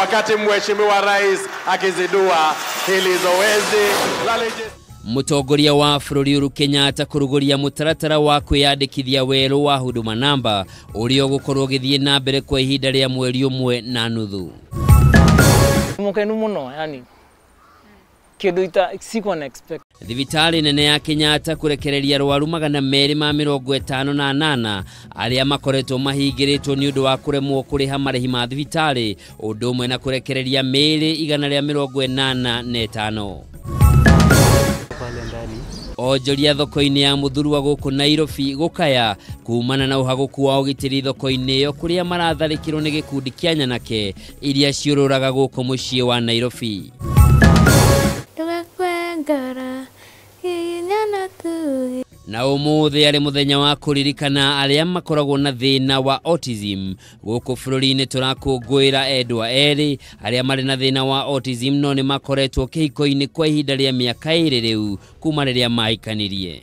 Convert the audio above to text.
wakati Mheshimiwa Rais akizindua hili zoezi la Mutongoria wa bũrũri Uhuru Kenyatta kuruguria mutaratara wa kwiyandikithia weru wa huduma namba uria gukorwo githie na mbere kwa ihinda ria mweri umwe na nuthu. Mukenu muno yani kindu ita sikuwa expect. Thibitari nene ya Kenyatta kurekereria rwaru 258 aria makoretwo mahingiritwo ni undu wa kuremwo kuriha marihi ma thibitari undu umwe na kurekereria mĩĩrĩ 185. Ojoria thoko-ini ya Muthurwa guku Nairobi gukaya kumana na uhaguku wa ugitiri thoko-ini yo kuria maratharikirwo ni gikundi kia nyanake iria ciururaga guku mucii wa Nairobi. Na umuthi ari muthenya wa kuririkana aria makoragwo na thina wa autism guku bũrũri-inĩ turakũngũĩra endwa eri aria mari na thina wa autism no ni makoretwo kihiko-ini kwa ihinda ria miaka 2 riu kuma riria mahikanirie.